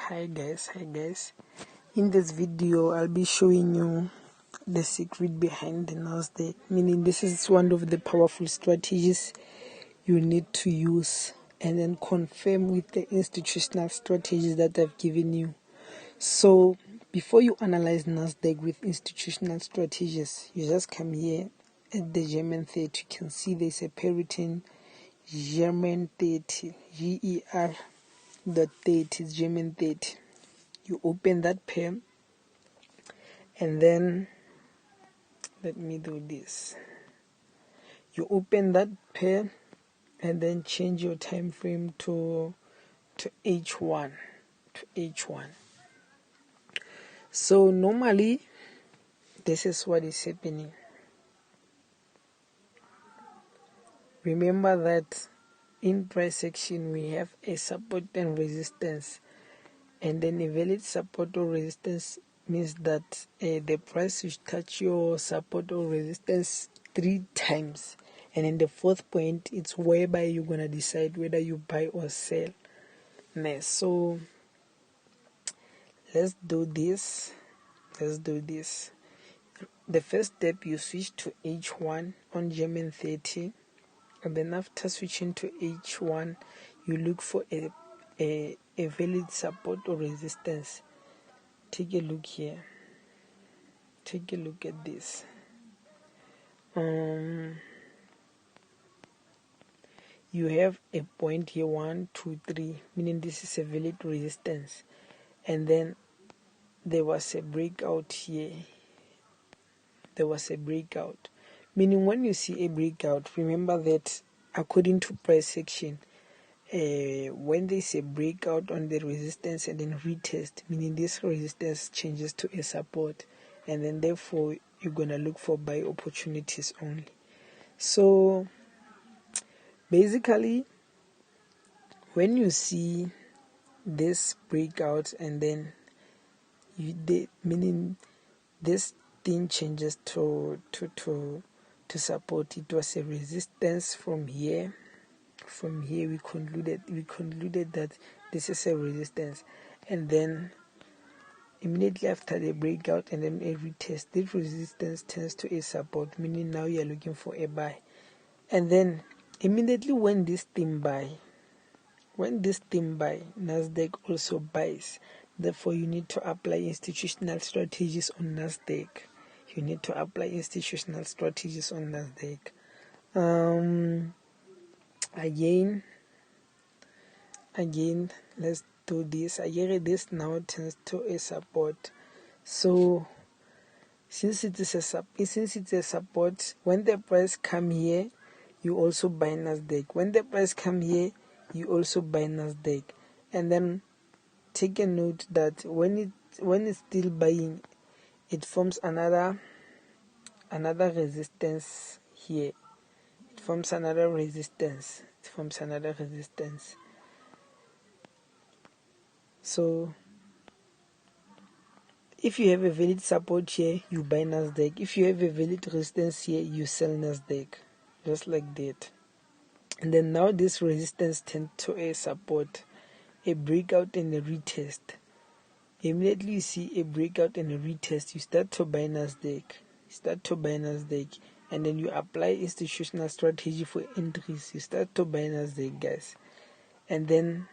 Hi guys, in this video I'll be showing you the secret behind the Nasdaq, meaning this is one of the powerful strategies you need to use and then confirm with the institutional strategies that I've given you. So before you analyze Nasdaq with institutional strategies, you just come here at the German 30. You can see there's a pair written German 30, GER. The 30 is German 30. You open that pair and then let me do this. You open that pair and then change your time frame to H1 So normally this is what is happening. Remember that in price action we have a support and resistance, and then a valid support or resistance means that the price will touch your support or resistance 3 times, and in the fourth point it's whereby you're gonna decide whether you buy or sell. So let's do this. The first step, you switch to H1 on German 30, and then after switching to H1 you look for a valid support or resistance. Take a look here, take a look at this. You have a point here, 1, 2, 3, meaning this is a valid resistance, and then there was a breakout here. Meaning when you see a breakout, remember that according to price action, when there's a breakout on the resistance and then retest, meaning this resistance changes to a support, and then therefore you're gonna look for buy opportunities only. So basically when you see this breakout and then meaning this thing changes to support, it was a resistance from here. We concluded that this is a resistance, and then immediately after the breakout and then a retest, this resistance turns to a support, meaning now you're looking for a buy. And then immediately when this thing buy, Nasdaq also buys. Therefore you need to apply institutional strategies on Nasdaq. Again, let's do this. This now turns to a support. So since it's a support, when the price come here, you also buy Nasdaq. When the price come here, you also buy Nasdaq. And then take a note that when it's still buying, it forms another resistance here. It forms another resistance. So if you have a valid support here, you buy Nasdaq. If you have a valid resistance here, you sell Nasdaq. Just like that. And then now this resistance turns to a support, a breakout and a retest. Immediately you see a breakout and a retest, you start to buy Nasdaq. And then you apply institutional strategy for entries. You start to buy Nasdaq, guys. And then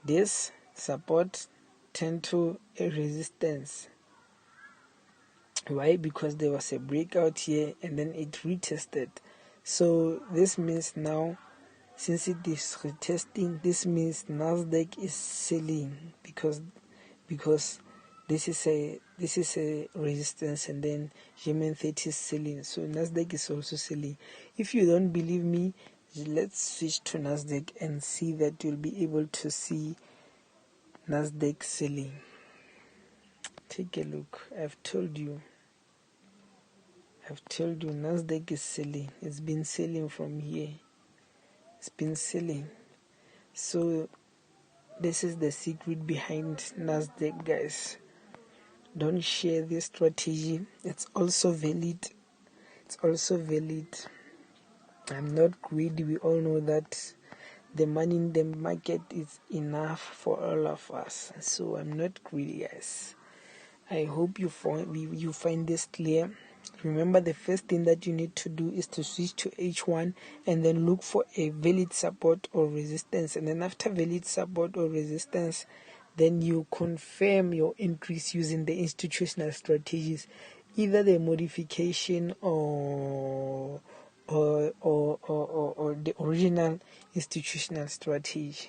this support turned to a resistance. Why? Because there was a breakout here and then it retested. So this means now, since it is retesting, this means Nasdaq is selling because this is a resistance, and then German 30 is selling. So Nasdaq is also selling. If you don't believe me, let's switch to Nasdaq and see that you'll be able to see Nasdaq selling. Take a look. I've told you Nasdaq is selling. It's been selling from here. So this is the secret behind Nasdaq, guys. Don't share this strategy. It's also valid. I'm not greedy. We all know that the money in the market is enough for all of us. So I'm not greedy, guys. I hope you find this clear. Remember, the first thing that you need to do is to switch to H1 and then look for a valid support or resistance, and then after valid support or resistance, then you confirm your increase using the institutional strategies, either the modification or the original institutional strategy.